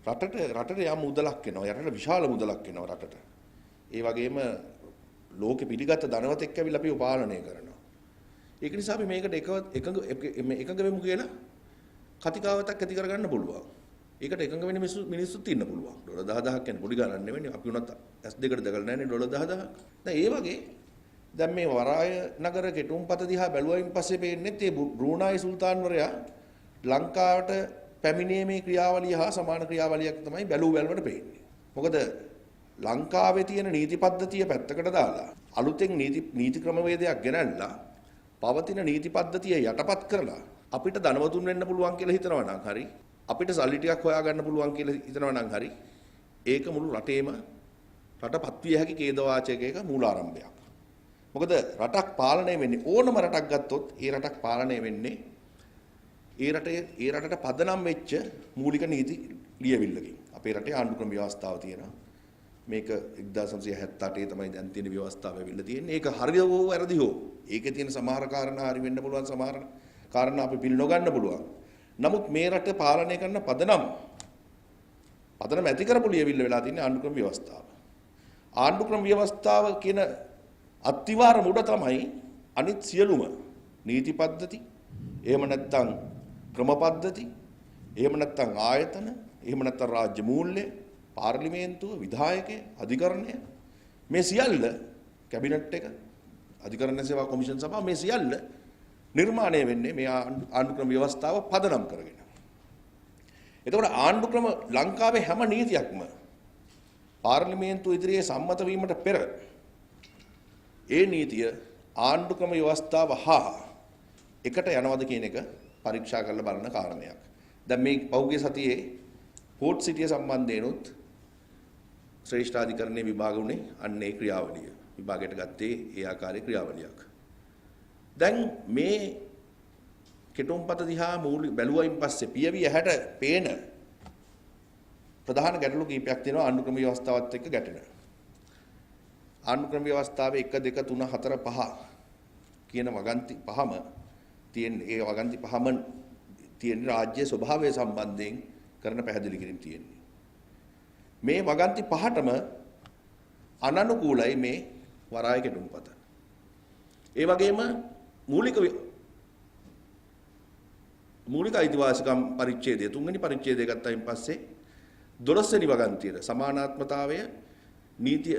රටට යම් මුදලක් එනවා. යටට විශාල මුදලක් එනවා රටට. ඒ වගේම ලෝකෙ පිළිගත් ධනවතෙක් ඇවිල්ලා අපිව පාලනය කරනවා. ඒක නිසා අපි මේකට එකඟ වෙමු කියලා කතිකාවතක් ඇති කරගන්න පුළුවන්. ඒකට එකඟ වෙන මිනිස්සුත් ඉන්න පුළුවන්. ඩොලර් 10000ක් කියන්නේ පොඩි ගණන් නෙවෙයි. අපි උනත් S2කට දැකලා නැහැ නේ ඩොලර් 10000ක්. දැන් ඒ වගේ දැන් මේ වරාය නගර කෙටුම්පත දිහා බැලුවයින් පස්සේ පේන්නේ මේ බ්‍රූනායි සුල්තාන්වරයා ලංකාවට පැමිණීමේ ක්‍රියාවලිය හා සමාන ක්‍රියාවලියක් තමයි බැලුවට පේන්නේ. මොකද ලංකාවේ තියෙන නීති පද්ධතිය පැත්තකට දාලා අලුතෙන් නීති ක්‍රමවේදයක් ගෙනල්ලා පවතින නීති පද්ධතිය යටපත් කරලා අපිට ධනවතුන් වෙන්න පුළුවන් කියලා හිතනවා නම් හරි අපිට සල්ලි ටිකක් හොයාගන්න පුළුවන් කියලා හිතනවා නම් හරි ඒක මුළු රටේම රටපත් විය හැකි ඛේදවාචකයක මූලාරම්භයක්. මොකද රටක් පාලනය වෙන්නේ ඕනම රටක් ගත්තොත් ඒ රටක් පාලනය වෙන්නේ ඒ රටට පදනම් වෙච්ච මූලික නීති ලියවිල්ලකින්. අපේ රටේ ආණ්ඩුක්‍රම ව්‍යවස්ථාව තියෙනවා. මේක 1978 තමයි දැන් තියෙන ව්‍යවස්ථාව ඇවිල්ලා තියෙන්නේ. ඒක හරිද හෝ වැරදි හෝ ඒකේ තියෙන සමහර කාරණා හරි වෙන්න පුළුවන්, සමහර කාරණා අපි පිළි නොගන්න පුළුවන්. නමුත් මේ රට පාලනය කරන පදනම් ඇති කරපු ලියවිල්ල වෙලා තියෙන්නේ ආණ්ඩුක්‍රම ව්‍යවස්ථාව. ආණ්ඩුක්‍රම ව්‍යවස්ථාව කියන අත්විවර මුඩ තමයි අනිත් සියලුම නීති පද්ධති, එහෙම නැත්නම් ක්‍රම පද්ධති, එහෙම නැත්නම් ආයතන, එහෙම නැත්නම් රාජ්‍ය මූල්‍ය, පාර්ලිමේන්තුව, විධායකය, අධිකරණය මේ සියල්ල කැබිනට් එක, අධිකරණ සේවා කොමිෂන් සභාව මේ සියල්ල නිර්මාණය වෙන්නේ මේ ආණ්ඩුක්‍රම ව්‍යවස්ථාව පදනම් කරගෙන. එතකොට ආණ්ඩුක්‍රම ලංකාවේ හැම නීතියක්ම පාර්ලිමේන්තුව ඉදිරියේ සම්මත වීමට පෙර ඒ නීතිය ආණ්ඩුක්‍රම ව්‍යවස්ථාව හා එකට යනවද කියන එක පරීක්ෂා කරලා බලන කාරණයක්. දැන් මේ පෞද්ගලික සතියේ පෝට් සිටිය සම්බන්ධයෙන්ුත් ශ්‍රේෂ්ඨාධිකරණයේ විභාග උනේ අන්නේ ක්‍රියාවලිය. විභාගයට ගත්තේ ඒ ආකාරයේ ක්‍රියාවලියක්. දැන් මේ කෙටුම්පත දිහා බැලුවයින් පස්සේ පියවි ඇහැට පේන ප්‍රධාන ගැටලු කීපයක් තියෙනවා ආණ්ඩුක්‍රම ව්‍යවස්ථාවත් එක්ක ගැටෙන. ආණ්ඩුක්‍රම ව්‍යවස්ථාවේ 1 2 3 4 5 කියන වගන්ති පහම තියෙන ඒ වගන්ති පහම තියෙන රාජ්‍ය ස්වභාවය සම්බන්ධයෙන් කරන පැහැදිලි කිරීම තියෙන්නේ. මේ වගන්ති පහටම අනනුකූලයි මේ වරාය කෙටුම්පත. ඒ වගේම මූලික අයිතිවාසිකම් පරිච්ඡේදය 3 වෙනි පරිච්ඡේදය ගත්තයින් පස්සේ 12 වෙනි වගන්තියේ සමානාත්මතාවය නීති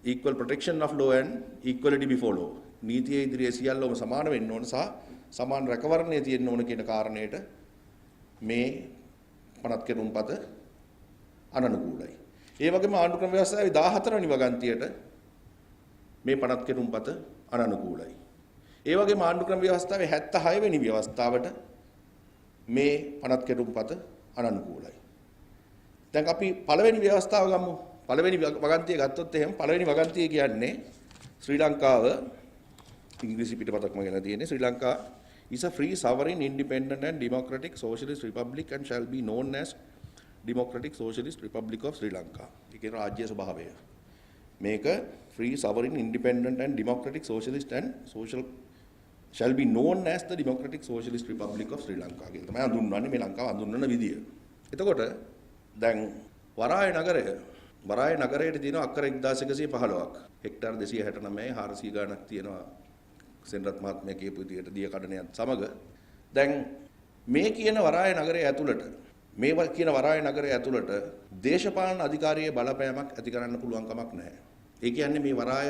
equal protection of law and equality before law නීතියේ ඉදිරියේ සියල්ලම සමාන වෙන්න ඕන සහ සමාන රැකවරණය තියෙන්න ඕන කියන කාරණයට මේ පනත් කෙටුම්පත අනනුකූලයි. ඒ වගේම ආණ්ඩුක්‍රම ව්‍යවස්ථාවේ 14 වෙනි වගන්තියට මේ පනත් කෙටුම්පත අනනුකූලයි. ඒ වගේම ආණ්ඩුක්‍රම ව්‍යවස්ථාවේ 76 වෙනි ව්‍යවස්ථාවට මේ පනත් කෙටුම්පත අනනුකූලයි. දැන් අපි පළවෙනි ව්‍යවස්ථාව ගමු. පළවෙනි වගන්තිය ගත්තොත් එහෙනම් පළවෙනි වගන්තිය කියන්නේ ශ්‍රී ලංකාව ඉංග්‍රීසි පිටපතක්ම ගෙන තියෙන්නේ ශ්‍රී Lanka is a free sovereign independent and democratic socialist republic and shall be known as democratic socialist republic of Sri Lanka. ඒකේ රාජ්‍ය ස්වභාවය. මේක free sovereign independent and democratic socialist and social shall be known as the democratic socialist republic of Sri Lanka කියලා තමයි හඳුන්වන්නේ මේ ලංකාව හඳුන්වන විදිය. එතකොට දැන් වරාය නගරයේ තියෙන අක්කර 1115ක් හෙක්ටාර් 269 400 ගණනක් තියෙනවා සෙන්රත් මහත්මයා කියපු විදියට දිය කඩනයත් සමග දැන් මේ කියන වරාය නගරයේ ඇතුළට දේශපාලන අධිකාරියේ බලපෑමක් ඇති කරන්න පුළුවන් කමක් නැහැ. ඒ කියන්නේ මේ වරාය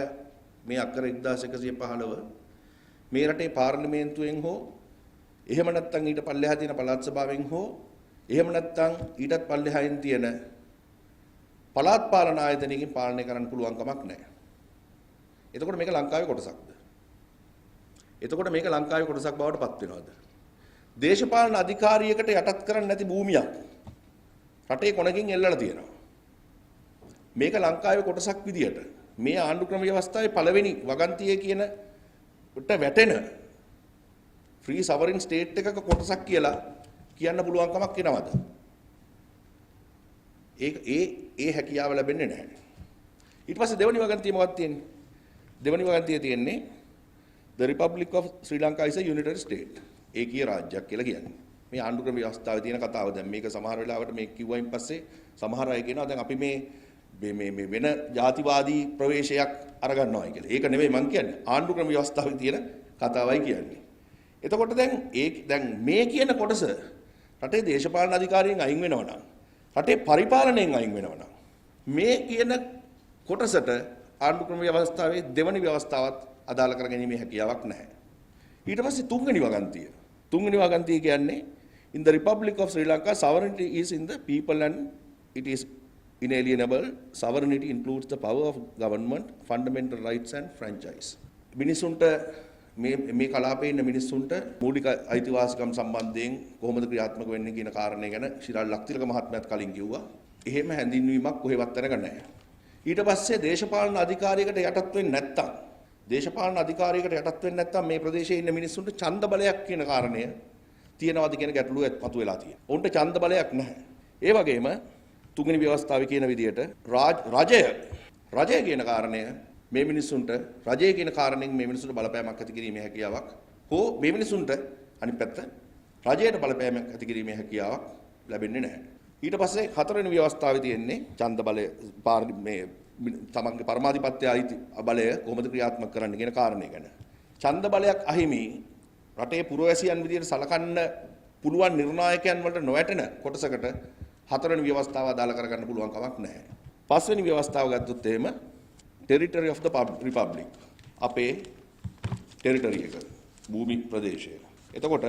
මේ අක්කර 1115 මේ රටේ පාර්ලිමේන්තුවෙන් හෝ එහෙම නැත්නම් ඊට පල්ලෙහා තියෙන පළාත් සභාවෙන් හෝ එහෙම නැත්නම් ඊටත් පල්ලෙහායින් තියෙන පළාත් පාලන ආයතනයකින් පාලනය කරන්න පුළුවන් කමක් නැහැ. එතකොට මේක ලංකාවේ කොටසක්ද? එතකොට මේක ලංකාවේ කොටසක් බවට පත් වෙනවද? දේශපාලන අධිකාරියකට යටත් කරන්නේ නැති භූමියක් රටේ කොනකින් එල්ලලා තියෙනවා. මේක ලංකාවේ කොටසක් විදියට මේ ආණ්ඩුක්‍රම ව්‍යවස්ථාවේ පළවෙනි වගන්තියේ කියන උට වැටෙන ෆ්‍රී සවරින් ස්ටේට් එකක කොටසක් කියලා කියන්න පුළුවන් කමක් වෙනවද? ඒ හැකියාව ලැබෙන්නේ නැහැ. ඊට පස්සේ දෙවෙනි වගන්තිය මොකක්ද තියෙන්නේ? දෙවෙනි වගන්තිය තියෙන්නේ The Republic of Sri Lanka is a unitary state. ඒකීය රාජ්‍යයක් කියලා කියන්නේ. මේ ආණ්ඩුක්‍රම ව්‍යවස්ථාවේ තියෙන කතාව. දැන් මේක සමහර වෙලාවට මේක කිව්වයින් පස්සේ සමහර අය කියනවා දැන් අපි මේ වෙන ජාතිවාදී ප්‍රවේශයක් අරගන්නවායි කියලා. ඒක නෙවෙයි මම කියන්නේ. ආණ්ඩුක්‍රම ව්‍යවස්ථාවේ තියෙන කතාවයි කියන්නේ. එතකොට දැන් මේ කියන කොටස රටේ දේශපාලන අධිකාරියෙන් අයින් වෙනවා නම් රටේ පරිපාලනයෙන් අයින් වෙනවා නම් මේ කියන කොටසට ආණ්ඩුක්‍රම ව්‍යවස්ථාවේ දෙවනි ව්‍යවස්ථාවත් අදාළ කරගැනීමේ හැකියාවක් නැහැ. ඊට පස්සේ තුන්වෙනි වගන්තිය. තුන්වෙනි වගන්තිය කියන්නේ in the Republic of Sri Lanka sovereignty is in the people and it is inalienable. Sovereignty includes the power of government, fundamental rights and franchise. මිනිසුන්ට මේ කලාපයේ ඉන්න මිනිස්සුන්ට මූලික අයිතිවාසිකම් සම්බන්ධයෙන් කොහොමද ක්‍රියාත්මක වෙන්නේ කියන කාරණේ ගැන ශිරාල් ලක්තිලක මහත්මයාත් කලින් කිව්වා. එහෙම හැඳින්වීමක් කොහෙවත් තැනක නැහැ. ඊට පස්සේ දේශපාලන අධිකාරියකට යටත් වෙන්නේ නැත්නම් මේ ප්‍රදේශයේ ඉන්න මිනිස්සුන්ට ඡන්ද බලයක් කියන කාරණය තියෙනවද කියන ගැටලුව මතුවලා තියෙනවා. උන්ට ඡන්ද බලයක් නැහැ. ඒ වගේම තුන්වෙනි ව්‍යවස්ථාවේ කියන විදිහට රජය කියන කාරණය මේ මිනිස්සුන්ට රජය කියන කාරණෙන් මේ මිනිස්සුන්ට බලපෑමක් ඇති කිරීමේ හැකියාවක් හෝ මේ මිනිස්සුන්ට අනිත් පැත්ත රජයට බලපෑමක් ඇති කිරීමේ හැකියාවක් ලැබෙන්නේ නැහැ. ඊට පස්සේ හතරවෙනි ව්‍යවස්ථාවේ තියෙන්නේ ඡන්ද බලය මේ තමන්ගේ පරමාධිපත්‍ය අයිති බලය කොහොමද ක්‍රියාත්මක කරන්න කියන කාරණේ ගැන. ඡන්ද බලයක් අහිමි රටේ පුරවැසියන් විදියට සලකන්න පුළුවන් නිර්ණායකයන් වලට නොවැටෙන කොටසකට හතරවෙනි ව්‍යවස්ථාව අදාළ කරගන්න පුළුවන් කමක් නැහැ. පස්වෙනි ව්‍යවස්ථාව ගත්තොත් එහෙම territory of the republic අපේ territory එක භූමි ප්‍රදේශය. එතකොට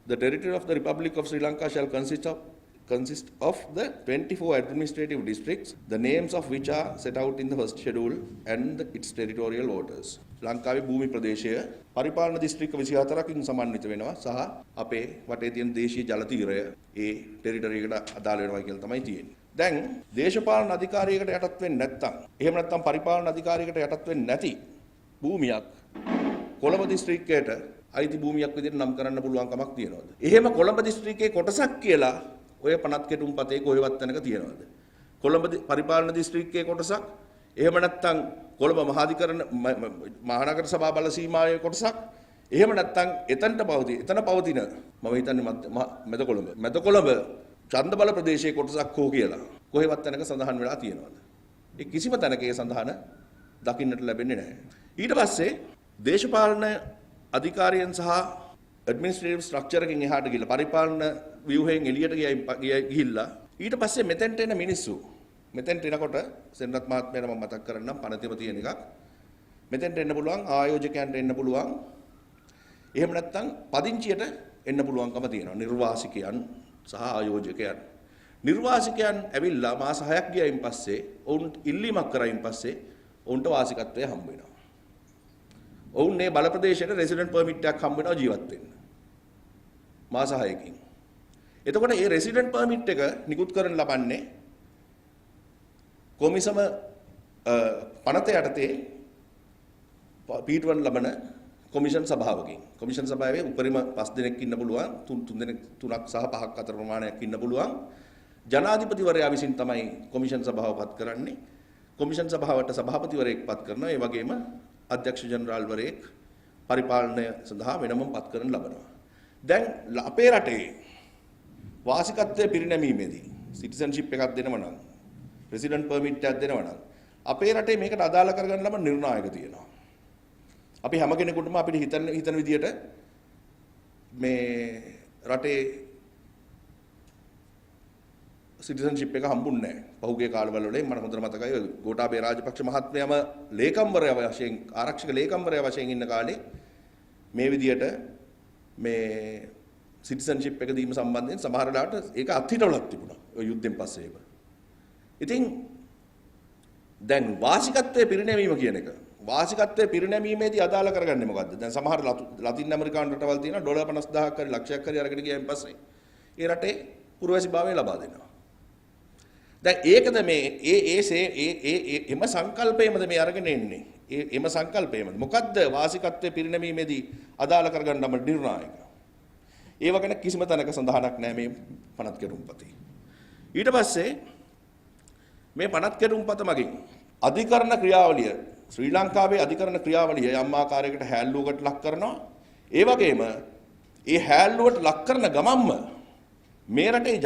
the territory of the Republic of Sri Lanka shall consist of the 24 administrative districts, the names of which are set out in the first schedule and its territorial waters. ලංකාවේ භූමි ප්‍රදේශය පරිපාලන දිස්ත්‍රික්ක 24කින් සමන්විත වෙනවා සහ අපේ වටේ තියෙන දේශීය ජල තීරය ඒ ටෙරිටරි එකට අදාළ වෙනවා කියලා තමයි තියෙන්නේ. දැන් දේශපාලන අධිකාරියකට යටත් වෙන්නේ නැත්නම් එහෙම නැත්නම් පරිපාලන අධිකාරියකට යටත් වෙන්නේ නැති භූමියක් කොළඹ දිස්ත්‍රික්කයට අයිති භූමියක් විදිහට නම් කරන්න පුළුවන් කමක් තියනවද? එහෙම කොළඹ දිස්ත්‍රික්කයේ කොටසක් කියලා ඔය පනත් කෙටුම් පතේ කොහෙවත් තැනක තියනවද? කොළඹ පරිපාලන දිස්ත්‍රික්කයේ කොටසක් එහෙම නැත්නම් කොළඹ මහනගර සභා බල සීමාවේ කොටසක් එහෙම නැත්නම් එතන පවතින මම හිතන්නේ මැද කොළඹ ඡන්ද බල ප්‍රදේශයේ කොටසක් හෝ කියලා කොහෙවත් තැනක සඳහන් වෙලා තියෙනවද? ඒ කිසිම තැනක ඒ සඳහන දකින්නට ලැබෙන්නේ නැහැ. ඊට පස්සේ දේශපාලන අධිකාරියන් සහ ඇඩ්මිනිස්ට්‍රේටිව් ස්ට්‍රක්චර් එකකින් එහාට ගිහලා පරිපාලන ව්‍යුහයෙන් එළියට ගිහිල්ලා ඊට පස්සේ මෙතෙන්ට එන මිනිස්සු මෙතෙන්ට එනකොට සෙන්රත් මහත්මයාට මම මතක් කරන්නම් පනතිම තියෙන එකක්. මෙතෙන්ට එන්න පුළුවන් ආයෝජකයන්ට එන්න පුළුවන්. එහෙම නැත්නම් පදිංචියට එන්න පුළුවන්කම තියෙනවා. නිර්වාසිකයන් සහ ආයෝජකයන්. නිර්වාසිකයන් ඇවිල්ලා මාස 6ක් ගියයින් පස්සේ ඔවුන් ඉල්ලීමක් කරයින් පස්සේ ඔවුන්ට වාසිකත්වය හම්බ වෙනවා. ඔවුන් මේ බල ප්‍රදේශයට රෙසිඩන්ට් පර්මිට් එකක් හම්බ වෙනවා ජීවත් වෙන්න. මාස 6කින්. එතකොට මේ රෙසිඩන්ට් පර්මිට් එක නිකුත් කරන්න ලබන්නේ කොමිසම පනත යටතේ පීටුවන් ලබන කොමිෂන් සභාවකින්. කොමිෂන් සභාවේ උපරිම 5 දෙනෙක් ඉන්න පුළුවන්, 3 දෙනෙක් 3ක් සහ 5ක් අතර ප්‍රමාණයක් ඉන්න පුළුවන්. ජනාධිපතිවරයා විසින් තමයි කොමිෂන් සභාව පත් කරන්නේ. කොමිෂන් සභාවට සභාපතිවරයෙක් පත් කරනවා. ඒ වගේම අධ්‍යක්ෂ ජනරාල්වරයෙක් පරිපාලනය සඳහා වෙනම පත් කරන ලබනවා. දැන් අපේ රටේ වාසිකත්වයේ පිරිනැමීමේදී සිටිසන්ෂිප් එකක් දෙනවා නම් රෙසිඩන්ට් පර්මිට් එකක් දෙනවා නම් අපේ රටේ මේකට අදාළ කරගන්න ලබන නිර්ණායක තියෙනවා. අපි හැම කෙනෙකුටම අපිට හිතන විදියට මේ රටේ සිටිසන්ෂිප් එක හම්බුන්නේ නැහැ. පහුගිය කාලවල වල මම හොඳට මතකයි ගෝඨාභය රාජපක්ෂ මහත්මයාම ලේකම්වරයා වශයෙන් ආරක්ෂක ලේකම්වරයා වශයෙන් ඉන්න කාලේ මේ විදියට මේ සිටිසන්ෂිප් එක දීම සම්බන්ධයෙන් සමහර වෙලාවට ඒක අත්හිටවලක් තිබුණා. ඔය යුද්ධෙන් පස්සේ ඒක. ඉතින් දැන් වාසිකත්වයේ පිරිනැමීම කියන එක වාසිකත්වයේ පිරිනැමීමේදී අදාළ කරගන්නේ මොකද්ද? දැන් සමහර ලතින් ඇමරිකානු රටවල් තියෙනවා ඩොලර් 50000ක් හරි ලක්ෂයක් හරි අරගෙන ගියන් පස්සේ ඒ රටේ පුරවැසිභාවය ලබා දෙනවා. දැන් ඒකද මේ එම සංකල්පයමද මේ අරගෙන එන්නේ? එම සංකල්පයමද? මොකද්ද වාසිකත්වයේ පිරිනැමීමේදී අදාළ කරගන්න නම් නිර්ණායක? ඒව ගැන කිසිම තැනක සඳහනක් නැහැ මේ පනත් කෙරුම්පතේ. ඊට පස්සේ මේ පනත් කෙරුම්පත මගින් අධිකරණ ක්‍රියාවලිය ශ්‍රී ලංකාවේ අධිකරණ ක්‍රියාවලිය යම් ආකාරයකට හැල්ලුවකට ලක් කරනවා. ඒ වගේම ඒ හැල්ලුවට ලක් කරන ගමන්ම මේ රටේ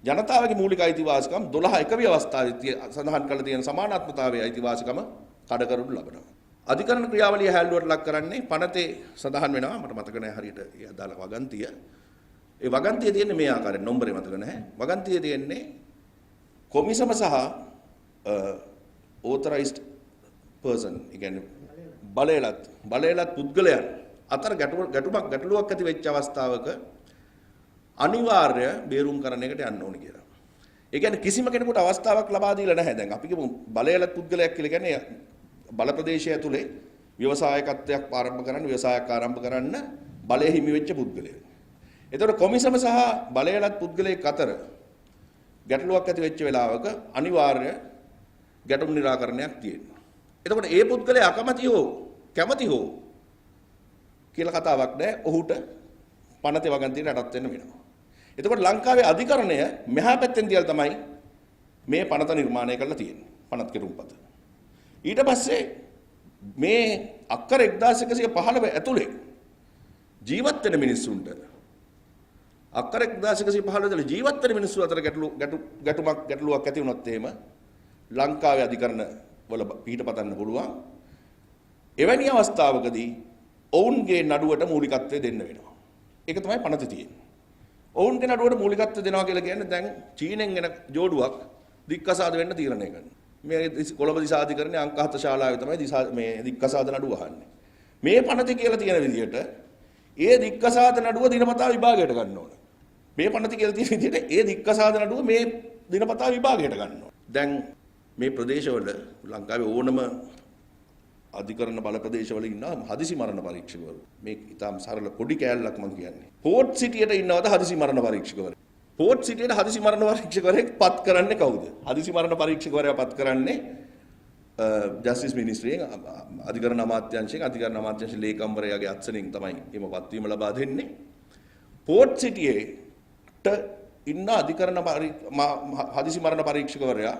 ජනතාවගේ මූලික අයිතිවාසිකම් 12 එක අවස්ථාවේ සඳහන් කරලා තියෙන සමානාත්මතාවයේ අයිතිවාසිකම කඩ කරනු ලබනවා. අධිකරණ ක්‍රියාවලිය හැල්ලුවට ලක් කරන්නේ පනතේ සඳහන් වෙනවා මට මතක නැහැ හරියට ඒ අදාළ වගන්තිය. ඒ වගන්තිය තියෙන්නේ මේ ආකාරයෙන් නම්බරේ මතක නැහැ. වගන්තිය තියෙන්නේ කොමිසම සහ authorized person කියන්නේ බලයලත් පුද්ගලයන් අතර ගැටලුවක් ඇති වෙච්ච අවස්ථාවක අනිවාර්ය බේරුම් කරන එකට යන්න ඕනේ කියලා. ඒ කියන්නේ කිසිම කෙනෙකුට අවස්ථාවක් ලබා දීලා නැහැ. දැන් අපි කියමු බලයලත් පුද්ගලයෙක් කියලා කියන්නේ බල ප්‍රදේශය ඇතුලේ ව්‍යවසායකත්වයක් ආරම්භ කරන්න බලය හිමි වෙච්ච පුද්ගලයෙක්. එතකොට කොමිසම සහ බලයලත් පුද්ගලයෙක් අතර ගැටලුවක් ඇති වෙච්ච වෙලාවක අනිවාර්ය ගැටුම් නිරාකරණයක් තියෙනවා. එතකොට ඒ පුද්ගලයා අකමැති හෝ කැමැති හෝ කියලා කතාවක් නැහැ. ඔහුට පනතේ වගන්තියට යටත් වෙන්න වෙනවා. එතකොට ලංකාවේ අධිකරණය මෙහා පැත්තෙන් තියලා තමයි මේ පනත නිර්මාණය කරලා තියෙන්නේ. පනත් කෙරුම්පත. ඊට පස්සේ මේ අක්කර 1115 ඇතුලේ ජීවත් වෙන මිනිස්සුන්ට අක්කර 1115 ඇතුලේ ජීවත් වෙන මිනිස්සු අතර ගැටලුවක් ඇති වුණොත් එහෙම ලංකාවේ අධිකරණ වල පිට පතන්න පුළුවන්. එවැනි අවස්ථාවකදී ඔවුන්ගේ නඩුවට මූලිකත්වය දෙන්න වෙනවා. ඒක තමයි පනතේ තියෙන්නේ. ඔවුන්ගේ නඩුවට මූලිකත්වය දෙනවා කියලා කියන්නේ දැන් චීනෙන් එන ජෝඩුවක් දික්කසාද වෙන්න තීරණය කරනවා. මේ කොළඹ දිසාධිකරණයේ අංක 7 ශාලාවේ තමයි මේ දික්කසාද නඩුව අහන්නේ. මේ පනතේ කියලා තියෙන විදිහට ඒ දික්කසාද නඩුව දිනපතා විභාගයට ගන්න ඕන. මේ පනතේ කියලා තියෙන විදිහට ඒ දික්කසාද නඩුව මේ දිනපතා විභාගයට ගන්න ඕන. දැන් මේ ප්‍රදේශවල ලංකාවේ ඕනම අධිකරණ බල ප්‍රදේශවල ඉන්නවා හදිසි මරණ පරීක්ෂකවරු. මේ ඊටාම් සරල පොඩි කෑල්ලක් මම කියන්නේ. පෝට් සිටියට ඉන්නවද හදිසි මරණ පරීක්ෂකවරු? පෝට් සිටියට හදිසි මරණ පරීක්ෂකවරයෙක් පත් කරන්නේ කවුද? හදිසි මරණ පරීක්ෂකවරයා පත් කරන්නේ ජස්ටිස් මිනිස්ට්‍රියෙන් අධිකරණ අමාත්‍යාංශයේ ලේකම්වරයාගේ අත්සනින් තමයි එම පත්වීම ලබා දෙන්නේ. පෝට් සිටියට ඉන්න අධිකරණ හදිසි මරණ පරීක්ෂකවරයා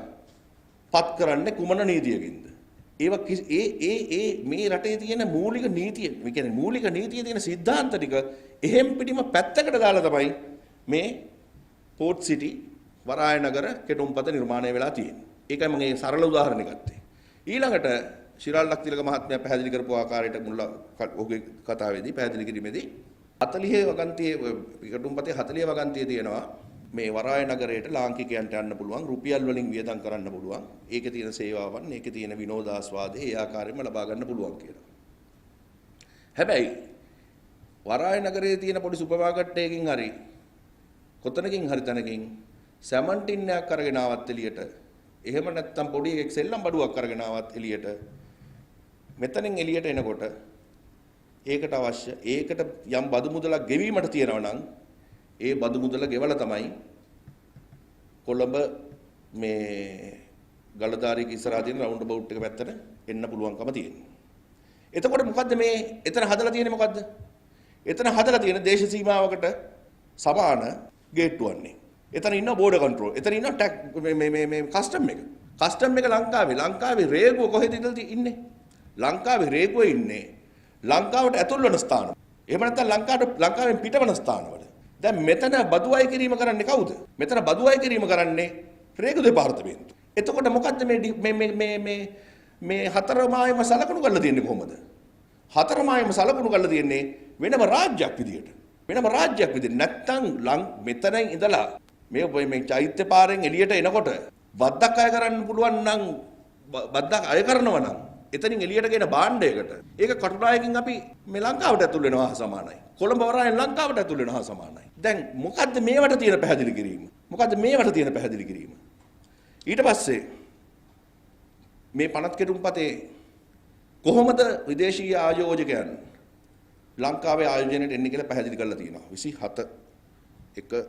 පත් කරන්නේ කුමන නීතියකින්ද? මේ රටේ තියෙන මූලික නීතිය, ඒ කියන්නේ මූලික නීතියේ තියෙන સિદ્ધාන්ත ටික එහෙම් පිටිම පැත්තකට දාලා තමයි මේ පෝට් සිටි වරාය නගර කෙටුම්පත නිර්මාණය වෙලා තියෙන්නේ. ඒකයි මම මේ සරල උදාහරණයක් ගත්තේ. ඊළඟට ශිරාල් ලක්තිලක මහත්මයා පැහැදිලි කරපු ආකාරයට මුල ඔහුගේ කතාවේදී පැහැදිලි කිරීමේදී 40 වගන්තියේ කෙටුම්පතේ 40 වගන්තියේ තියෙනවා මේ වරාය නගරයට ලාංකිකයන්ට යන්න පුළුවන්, රුපියල් වලින් වියදම් කරන්න පුළුවන්, ඒකේ තියෙන සේවාවන්, ඒකේ තියෙන විනෝදාස්වාදේ ඒ ආකාරයෙන්ම ලබා ගන්න පුළුවන් කියලා. හැබැයි වරාය නගරයේ තියෙන පොඩි සුපර් මාකට් එකකින් හරි කොතනකින් හරි තැනකින් සැමන් ටින්නයක් අරගෙන ආවත් එළියට, එහෙම නැත්නම් පොඩි එකෙක් සෙල්ලම් බඩුවක් අරගෙන ආවත් එළියට, මෙතනින් එළියට එනකොට ඒකට අවශ්‍ය ඒකට යම් බදු මුදලක් ගෙවීමට තියෙනවා නම් ඒ බදු මුදල ගෙවලා තමයි කොළඹ මේ ගලදාරියක ඉස්සරහා තියෙන රවුන්ඩ් බවුට් එක පැත්තට එන්න පුළුවන්කම තියෙනවා. එතකොට මොකද්ද මේ එතන හදලා තියෙන්නේ මොකද්ද? එතන හදලා තියෙන දේශ සීමාවකට සමාන ගේට්ටුවන්නේ. එතන ඉන්න බෝඩර් කන්ට්‍රෝල්. එතන ඉන්න මේ කස්ටම් එක. කස්ටම් එක ලංකාවේ රේගුව කොහෙද ඉන්නේ? ලංකාවේ රේගුවේ ඉන්නේ ලංකාවට ඇතුල් වෙන ස්ථාන. එහෙම නැත්නම් ලංකාවෙන් පිටවන ස්ථානවල. දැන් මෙතන බදු අය කිරීම කරන්නේ කවුද? මෙතන බදු අය කිරීම කරන්නේ රේගු දෙපාර්තමේන්තුව. එතකොට මොකද්ද මේ හතරමායම සලකුණු කරලා තියෙන්නේ කොහොමද? හතරමායම සලකුණු කරලා තියෙන්නේ වෙනම රාජ්‍යයක් විදියට. නැත්තම් මෙතනින් ඉඳලා මේ චෛත්‍ය පාරෙන් එළියට එනකොට බද්දක් අය කරන්න පුළුවන් නම් බද්දක් අය කරනවා නම් එතනින් එළියට ගෙන භාණ්ඩයකට ඒක කටුනායකින් අපි මේ ලංකාවට ඇතුල් වෙනවා හා සමානයි. කොළඹ වරායෙන් ලංකාවට ඇතුල් වෙනවා හා සමානයි. දැන් මොකද්ද මේවට තියෙන පැහැදිලි කිරීම? ඊට පස්සේ මේ පනත් කෙටුම්පතේ කොහොමද විදේශීය ආයෝජකයන් ලංකාවේ ආයෝජනයට එන්නේ කියලා පැහැදිලි කරලා තියෙනවා. 27 1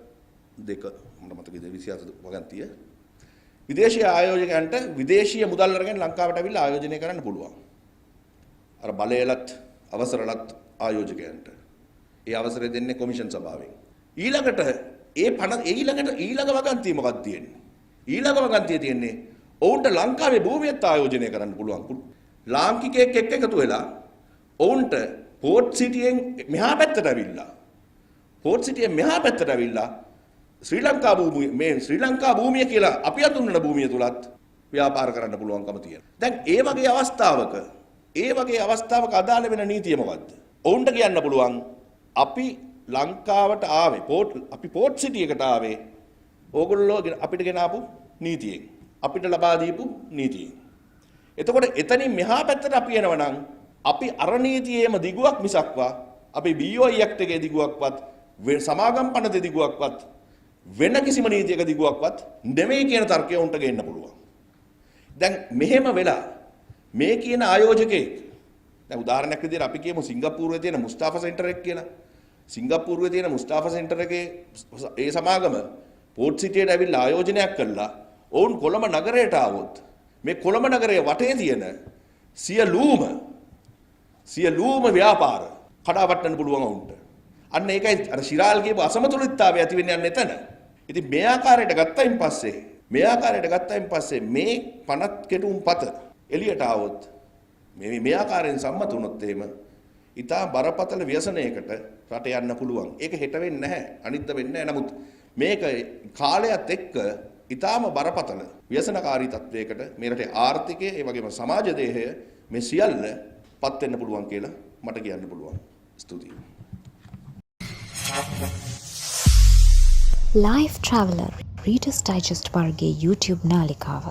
2 මට මතකයි 27 වගන්තිය. විදේශීය ආයෝජකයන්ට විදේශීය මුදල් අරගෙන ලංකාවට අවිල්ලා ආයෝජනය කරන්න පුළුවන්. අර බලයලත් අවසරලත් ආයෝජකයන්ට. ඒ අවසරය දෙන්නේ කොමිෂන් සභාවෙන්. ඊළඟට ඊළඟ වගන්තිය මොකක්ද තියෙන්නේ? ඊළඟ වගන්තිය තියෙන්නේ ඔවුන්ට ලංකාවේ භූමියත් ආයෝජනය කරන්න පුළුවන්. ලාංකිකයෙක් එක්ක එකතු වෙලා ඔවුන්ට පෝට් සිටියෙන් මෙහා පැත්තට ඇවිල්ලා පෝට් සිටියෙන් මෙහා පැත්තට ඇවිල්ලා ශ්‍රී ලංකා භූමිය කියලා අපි අඳුන්වන භූමිය තුලත් ව්‍යාපාර කරන්න පුළුවන්කම තියෙනවා. දැන් ඒ වගේ අවස්ථාවක අදාළ වෙන නීතිය මොකද්ද? ඔවුන්ට කියන්න පුළුවන් අපි ලංකාවට ආවේ අපි පෝට් සිටියකට ආවේ ඕගොල්ලෝ අපිට ගෙන ආපු නීතියෙන් අපිට ලබා දීපු නීතියෙන්. එතකොට එතනින් මෙහා පැත්තට අපි එනවනම් අපි අර නීතියේම දිගුවක් මිසක්වා අපි BOI ඇක්ට් එකේ දිගුවක්වත් සමාගම් පනතේ දිගුවක්වත් වෙන කිසිම නීතියක දිගුවක්වත් නෙමෙයි කියන තර්කය උන්ට ගේන්න පුළුවන්. දැන් මෙහෙම වෙලා මේ කියන ආයෝජකයෙක් දැන් උදාහරණයක් විදිහට අපි කියමු සිංගප්පූරුවේ තියෙන මුස්තාෆා සෙන්ටර් එක කියලා. සිංගප්පූරුවේ තියෙන මුස්තාෆා සෙන්ටර් එකේ ඒ සමාගම පෝට් සිටියට ඇවිල්ලා ආයෝජනයක් කළා. ඔවුන් කොළඹ නගරයට ආවොත් මේ කොළඹ නගරයේ වටේ තියෙන සියලුම ව්‍යාපාර කඩාවැටෙන්න පුළුවන් වුන්ට. අන්න ඒකයි අර ශිරාල් කියපු අසමතුලිතතාවය ඇති වෙන්නේ යන්නේ එතන. ඉතින් මේ ආකාරයට ගත්තයින් පස්සේ මේ පනත් කෙටුම් පත එළියට ආවොත් මේ ආකාරයෙන් සම්මත වුණොත් එහෙම ඊටා බරපතල ව්‍යසනයකට රට යන්න පුළුවන්. ඒක හෙට වෙන්නේ නැහැ. අනිද්ද වෙන්නේ නැහැ. නමුත් මේක කාලයත් එක්ක ඊටාම බරපතල ව්‍යසනකාරී තත්වයකට මේ රටේ ආර්ථිකය ඒ වගේම සමාජ දේහය මේ සියල්ල පත් වෙන්න පුළුවන් කියලා මට කියන්න පුළුවන්. ස්තුතියි. Life Traveller Reader's Digest වර්ගයේ YouTube නාලිකාව